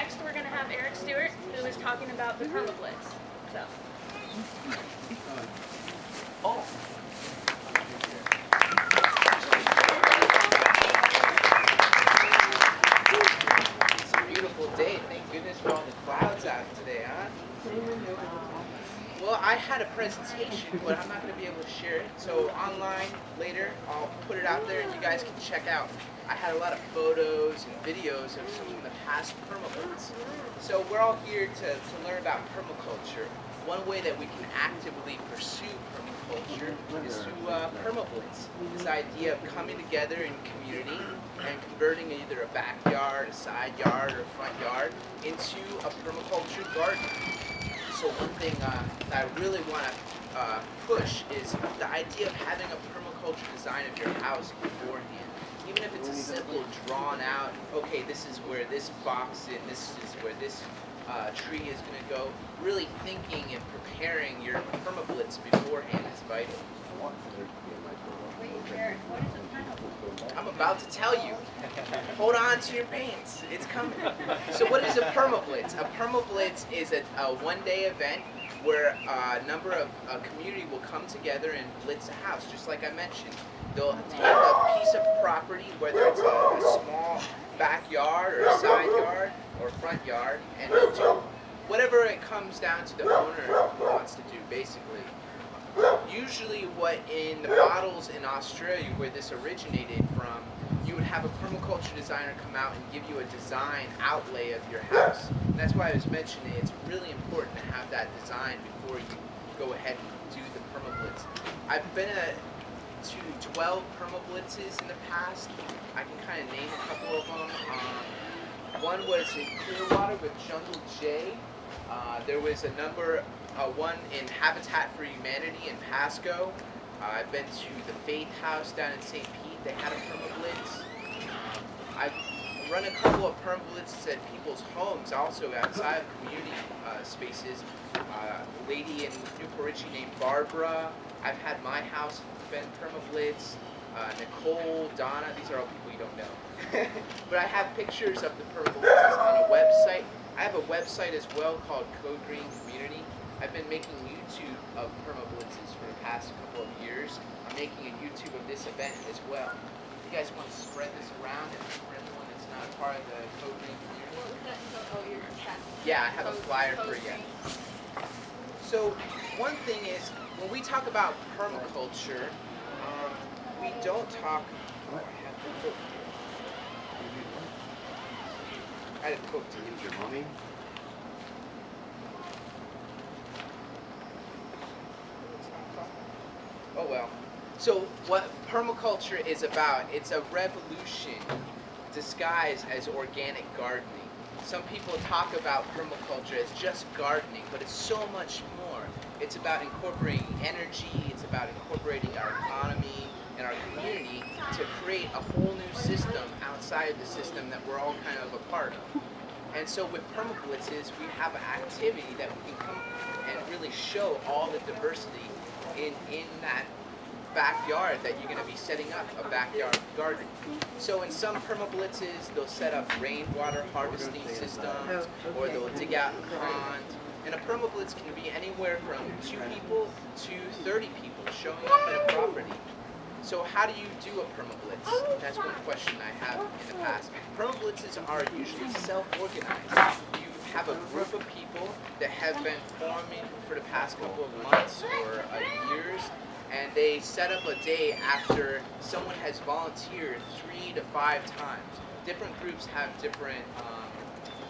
next we're going to have Eric Stewart, who is talking about the Permablitz. So. Oh. It's a beautiful day. Thank goodness for all the clouds out today, huh? Well, I had a presentation, but I'm not going to be able to share it. So online later, I'll put it out there and you guys can check out. I had a lot of photos and videos of some of the past permablitz. So we're all here to learn about permaculture. One way that we can actively pursue permaculture is through Permablitz. This idea of coming together in community and converting either a backyard, a side yard, or a front yard into a permaculture garden. So one thing that I really want to push is the idea of having a permaculture design of your house beforehand. Even if it's a simple drawn out, okay, this is where this box is, this is where this tree is going to go. Really thinking and preparing your Permablitz beforehand is vital. I'm about to tell you. Hold on to your pants. It's coming. So what is a Permablitz? A Permablitz is a one-day event where a number of community will come together and blitz a house, just like I mentioned. They'll take a piece of property, whether it's a small backyard or a side yard or front yard, and they'll do whatever it comes down to the owner wants to do, basically. Usually what in the models in Australia where this originated from, you would have a permaculture designer come out and give you a design outlay of your house. And that's why I was mentioning it's really important to have that design before you go ahead and do the Permablitz. I've been to 12 Permablitzes in the past. I can kind of name a couple of them. One was in Clearwater with Jungle J. There was a one in Habitat for Humanity in Pasco. I've been to the Faith House down in St. Pete. They had a Permablitz. I've run a couple of Permablitzes at people's homes, also outside of community spaces. A lady in Newport Richey named Barbara. I've had my house been Permablitz. Nicole, Donna, these are all people you don't know. But I have pictures of the Permablitzes on a website. I have a website as well called Code Green Community. I've been making YouTube of Permablitzes for the past couple of years. I'm making a YouTube of this event as well. You guys want to spread this around and for everyone that's not a part of the Code Green community? Yeah, I have a flyer for you. So one thing is, when we talk about permaculture, we don't talk. I had a quote to use your money. Oh well. So what permaculture is about, it's a revolution disguised as organic gardening. Some people talk about permaculture as just gardening, but it's so much more. It's about incorporating energy, it's about incorporating our economy and our community to create a whole new system outside the system that we're all kind of a part of. And so with Permablitzes, we have an activity that we can come and really show all the diversity in that backyard that you're going to be setting up a backyard garden. So in some Permablitzes, they'll set up rainwater harvesting systems, or they'll dig out a pond. And a Permablitz can be anywhere from 2 people to 30 people showing up at a property. So how do you do a Permablitz? That's one question I have in the past. Permablitzes are usually self-organized. You have a group of people that have been forming for the past couple of months or years, and they set up a day after someone has volunteered 3 to 5 times. Different groups have different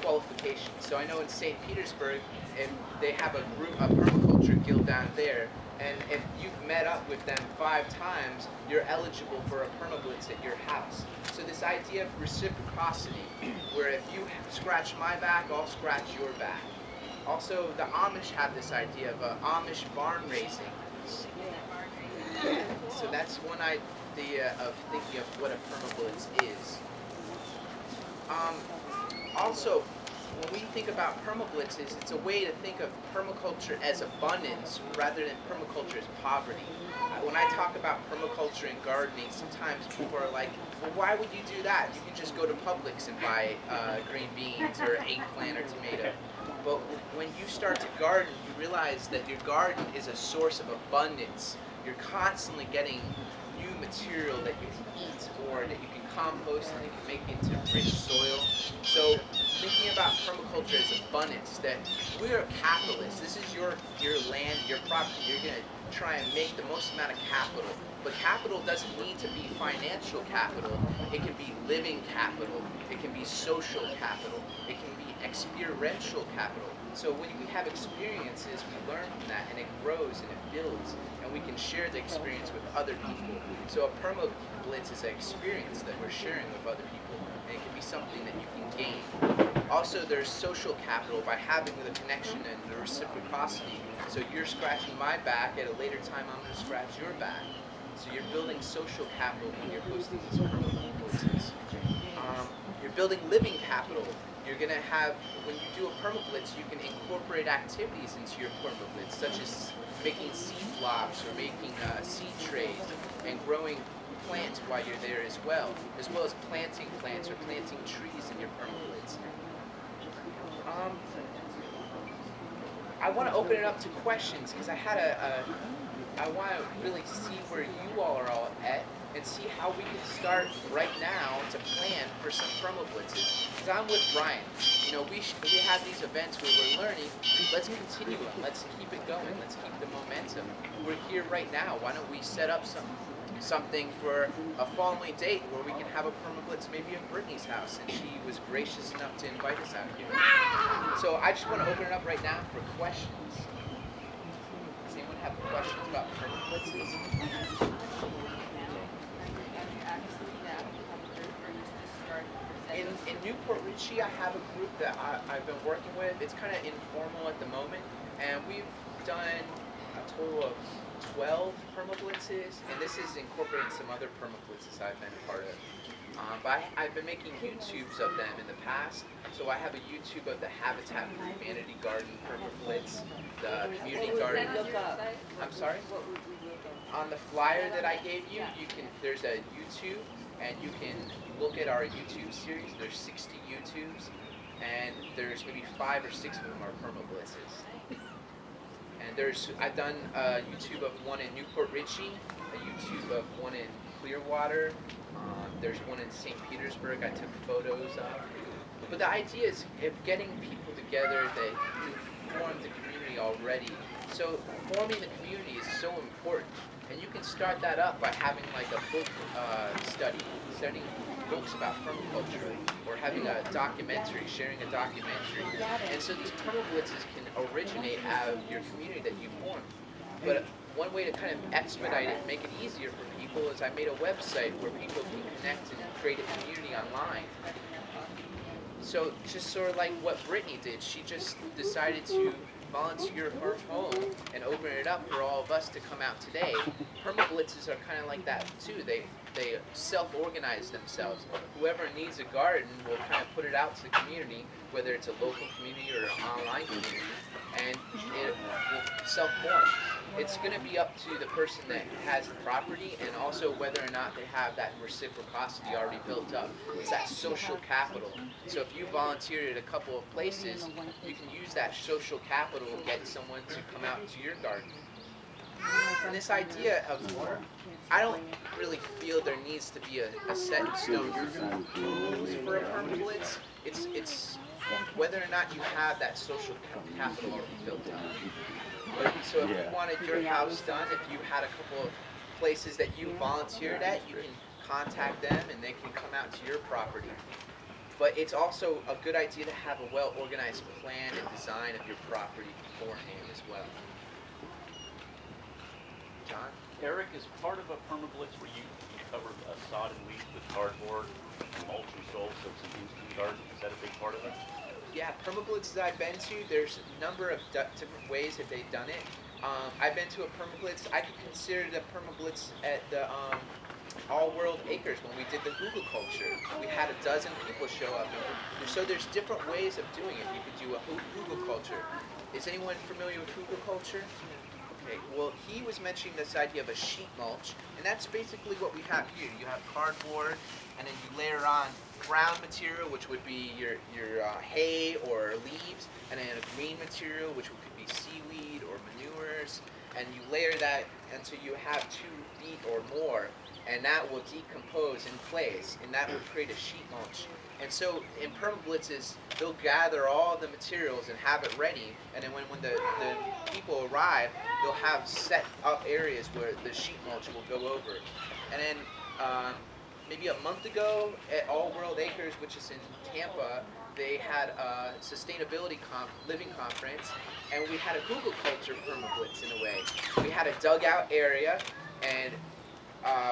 qualifications. So I know in St. Petersburg, if they have a group, a permaculture guild down there, and if you've met up with them 5 times, you're eligible for a Permablitz at your house. So this idea of reciprocity, where if you scratch my back, I'll scratch your back. Also, the Amish have this idea of Amish barn raising. So that's one idea of thinking of what a Permablitz is. Also, when we think about permablitzes, it's a way to think of permaculture as abundance rather than permaculture as poverty. When I talk about permaculture and gardening, sometimes people are like, well, why would you do that? You can just go to Publix and buy green beans or eggplant or tomato. But when you start to garden, you realize that your garden is a source of abundance. You're constantly getting new material that you can eat or that you can compost and you can make into rich soil. So thinking about permaculture as abundance, that we're capitalists. This is your land, your property. You're going to try and make the most amount of capital. But capital doesn't need to be financial capital. It can be living capital. It can be social capital. It can be experiential capital. So when we have experiences, we learn from that, and it grows and it builds, and we can share the experience with other people. So a permablitz is an experience that we're sharing with other people, and it can be something that you can gain. Also, there's social capital by having the connection and the reciprocity. So you're scratching my back, at a later time I'm going to scratch your back. So you're building social capital when you're hosting these permablitzes. You're building living capital. You're going to have, when you do a permablitz, you can incorporate activities into your permablitz, such as making seed blocks or making seed trays and growing plants while you're there as well as planting plants or planting trees in your permablitz. I want to open it up to questions because I want to really see where you all are all at and see how we can start right now to plan for some permablitzes. Because I'm with Brian. You know, we have these events where we're learning. Let's continue them. Let's keep it going. Let's keep the momentum. We're here right now. Why don't we set up something for a following date where we can have a permablitz maybe at Brittany's house, and she was gracious enough to invite us out here. So I just want to open it up right now for questions. Does anyone have questions about permablitzes? In Newport Richie, I have a group that I've been working with. It's kind of informal at the moment, and we've done a total of 12 permablitzes, and this is incorporating some other permablitzes I've been a part of. But I've been making YouTubes of them in the past. So I have a YouTube of the Habitat for Humanity Garden Permablitz, the community garden. I'm sorry? On the flyer that I gave you, there's a YouTube, and you can look at our YouTube series. There's 60 YouTubes, and there's maybe 5 or 6 of them are permablitzes. And I've done a YouTube of one in Newport Richie, a YouTube of one in Clearwater. There's one in St. Petersburg I took photos of. But the idea is getting people together that form the community already. So forming the community is so important. And you can start that up by having like a book studying books about permaculture, or having a documentary, sharing a documentary. And so these permablitzes can originate out of your community that you form. But one way to kind of expedite it and make it easier for people is I made a website where people can connect and create a community online. So just sort of like what Brittany did, she just decided to volunteer her home and open it up for all of us to come out today. Permablitzes are kind of like that too. They self-organize themselves. Whoever needs a garden will kind of put it out to the community, whether it's a local community or an online community, and it will self-form. It's going to be up to the person that has the property, and also whether or not they have that reciprocity already built up. It's that social capital. So if you volunteer at a couple of places, you can use that social capital to get someone to come out to your garden. And this idea of, I don't really feel there needs to be a set in stone rules for a permablitz. It's whether or not you have that social capital already built up. So if you wanted your house done, if you had a couple of places that you volunteered at, you can contact them and they can come out to your property. But it's also a good idea to have a well-organized plan and design of your property beforehand as well. John? Eric, is part of a permablitz where you cover sod and weeds with cardboard, mulch and soil, so it's an instant garden? Is that a big part of it? Yeah, permablitzes I've been to, there's a number of different ways that they've done it. I've been to a permablitz. I could consider the permablitz at the All World Acres when we did the hugelkultur. We had a dozen people show up. And so there's different ways of doing it. You could do a hugelkultur. Is anyone familiar with hugelkultur? Okay, well, he was mentioning this idea of a sheet mulch, and that's basically what we have here. You have cardboard, and then you layer on brown material, which would be your hay or leaves, and then a green material, which could be seaweed or manures, and you layer that until you have 2 feet or more, and that will decompose in place, and that will create a sheet mulch. And so in permablitzes, they'll gather all the materials and have it ready, and then when the people arrive, they'll have set up areas where the sheet mulch will go over. And then maybe a month ago at All World Acres, which is in Tampa, they had a sustainability living conference, and we had a hugelkultur permablitz in a way. We had a dugout area, and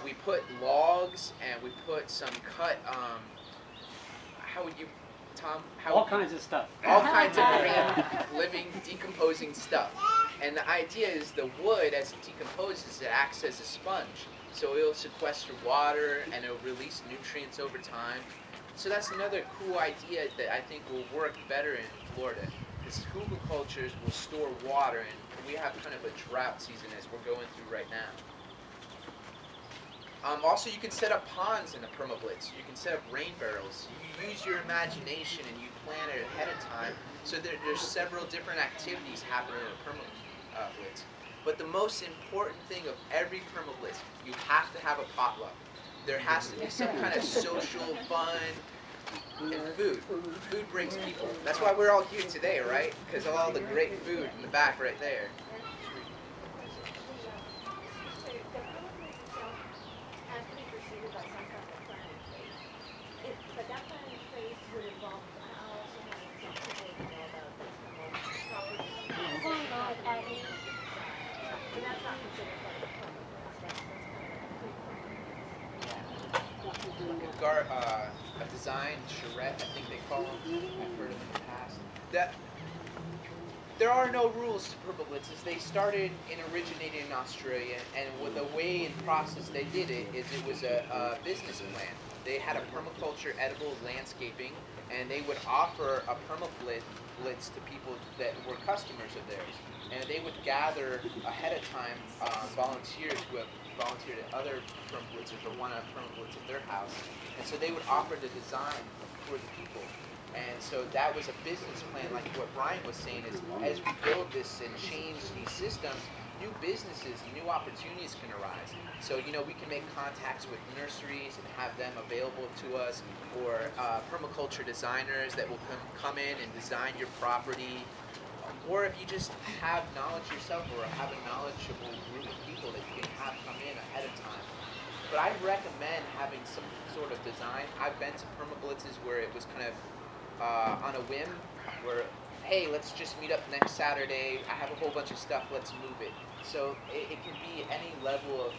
we put logs, and we put some cut, how would you, Tom? All kinds of stuff. All kinds of green, living, decomposing stuff. And the idea is the wood, as it decomposes, it acts as a sponge. So it'll sequester water, and it'll release nutrients over time. So that's another cool idea that I think will work better in Florida. Because hugelkultures will store water, and we have kind of a drought season as we're going through right now. Also, you can set up ponds in a permablitz. You can set up rain barrels. You use your imagination and you plan it ahead of time. So there's several different activities happening in a permablitz. But the most important thing of every permablitz, you have to have a potluck. There has to be some kind of social fun and food. Food brings people. That's why we're all here today, right? Because of all the great food in the back right there. A design charrette, I think they call them. I've heard of them in the past. There are no rules to permablitzes. They started and originated in Australia, and with the way and process they did it is it was a business plan. They had a permaculture edible landscaping, and they would offer a permablitz to people that were customers of theirs. And they would gather ahead of time volunteers who have volunteered at other permablitzes or want a permablitz at their house. And so they would offer the design for the people. And so that was a business plan, like what Brian was saying, is as we build this and change these systems, new businesses, new opportunities can arise. So, you know, we can make contacts with nurseries and have them available to us, or permaculture designers that will come in and design your property. Or if you just have knowledge yourself, or have a knowledgeable group of people that you can have come in ahead of time. But I recommend having some sort of design. I've been to permablitzes where it was kind of on a whim, where, hey, let's just meet up next Saturday. I have a whole bunch of stuff, let's move it. So it can be any level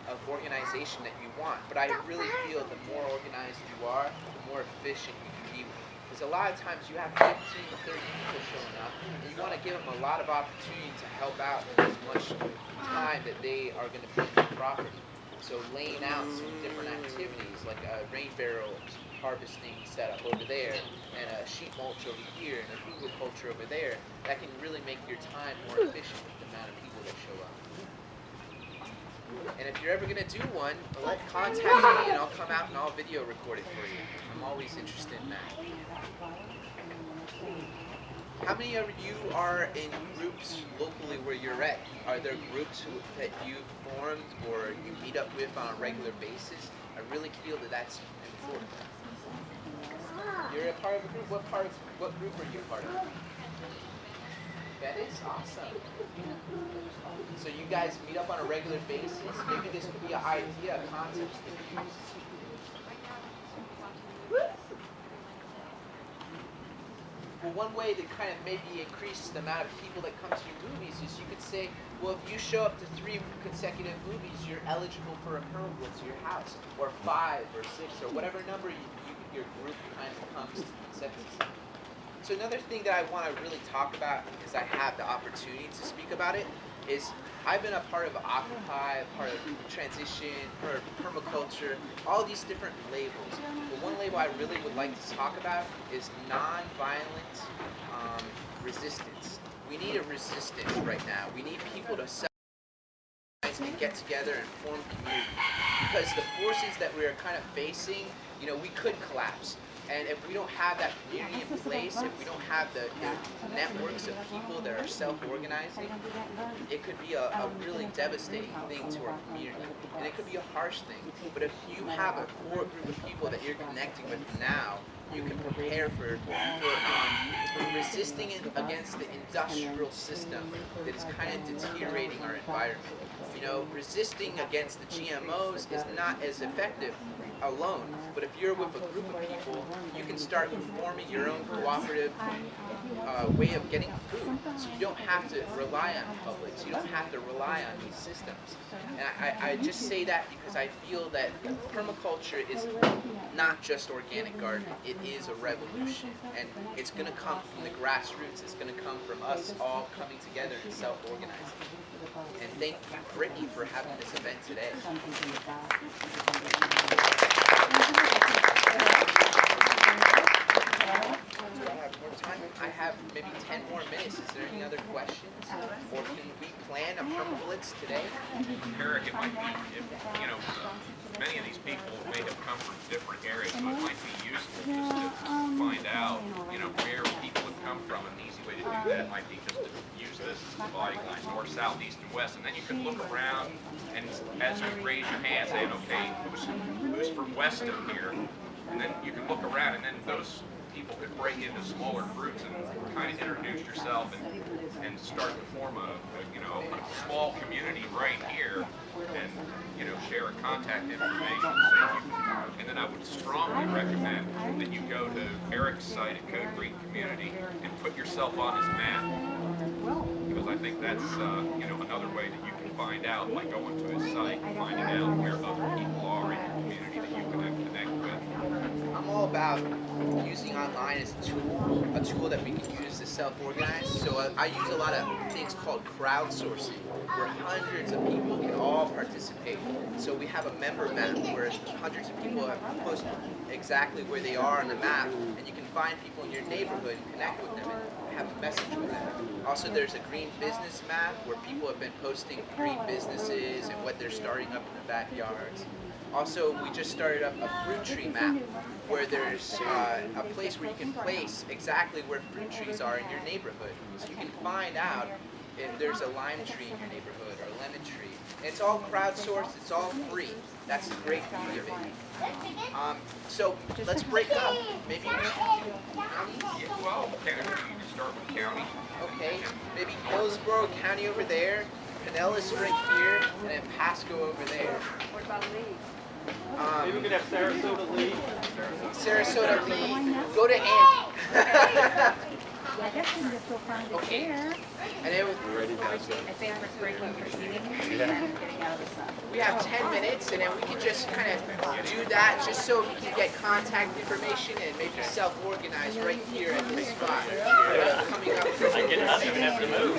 of organization that you want. But I really feel the more organized you are, the more efficient you can be. Because a lot of times you have 15 to 30 people showing up, and you want to give them a lot of opportunity to help out in as much time that they are going to be in the property. So laying out some different activities, like a rain barrel harvesting setup over there, and a sheet mulch over here, and a hugelkultur over there, that can really make your time more efficient with the amount of people that show up. And if you're ever going to do one, contact me and I'll come out and I'll video record it for you. I'm always interested in that. How many of you are in groups locally where you're at? Are there groups that you've formed or you meet up with on a regular basis? I really feel that that's important. You're a part of a group? What group are you a part of? That is awesome. So you guys meet up on a regular basis? Maybe this could be an idea, a concept to use. Well, one way to kind of maybe increase the amount of people that come to your movies is you could say, well, if you show up to 3 consecutive movies, you're eligible for a permablitz to your house, or 5 or 6 or whatever number your group kind of comes to consensus. So another thing that I want to really talk about, because I have the opportunity to speak about it, is I've been a part of Occupy, a part of Transition, part of Permaculture, all these different labels. But one label I really would like to talk about is nonviolent resistance. We need a resistance right now. We need people to and get together and form community, because the forces that we are kind of facing, we could collapse. And if we don't have that community in place, if we don't have the networks of people that are self-organizing, it could be a really devastating thing to our community. And it could be a harsh thing. But if you have a core group of people that you're connecting with now, you can prepare for resisting against the industrial system that is kind of deteriorating our environment. Resisting against the GMOs is not as effective alone, but if you're with a group of people, you can start forming your own cooperative way of getting food. So you don't have to rely on Publix. You don't have to rely on these systems. And I just say that because I feel that permaculture is not just organic gardening. It is a revolution, and it's going to come from the grassroots. It's going to come from us all coming together and self-organizing. And thank you, Brittany, for having this event today. Do I have more time? I have maybe 10 more minutes. Is there any other questions? Or can we plan a Permablitz today? Eric, it might be, many of these people may have come from different areas, so it might be useful just to find out, where people have come from. An easy way to do that might be just to use this as dividing line, north, south, east, and west, and then you can look around, and as you raise your hand, saying, okay, who's from west of here, and then you can look around, and then those people could break into smaller groups and kind of introduce yourself and start to form a small community right here, and share a contact information. And then I would strongly recommend that you go to Eric's site at Code Green Community and put yourself on his map, because I think that's another way that you can find out by going to his site and finding out where other people are in the community that you can connect with. I'm all about using online as a tool that we can use to self-organize. So I use a lot of things called crowdsourcing, where hundreds of people can all participate. So we have a member map where hundreds of people have posted exactly where they are on the map, and you can find people in your neighborhood and connect with them and have a message with them. Also, there's a green business map where people have been posting green businesses and what they're starting up in the backyards. Also, we just started up a fruit tree map where there's a place where you can place exactly where fruit trees are in your neighborhood. So you can find out if there's a lime tree in your neighborhood or a lemon tree. And it's all crowdsourced, it's all free. That's the great beauty of it. So let's break up. Maybe we should do county? Yeah, well, you can start with county. Okay, maybe Hillsborough County over there, Pinellas right here, and then Pasco over there. What about league? Maybe we could have Sarasota lead. Sarasota League. Go to Andy. Okay. And then I think we're breaking proceeding, getting out of the sun. we have 10 minutes, and then we can just kind of do that just so we can get contact information and maybe self-organize right here at this spot. Coming up. I don't even have to move.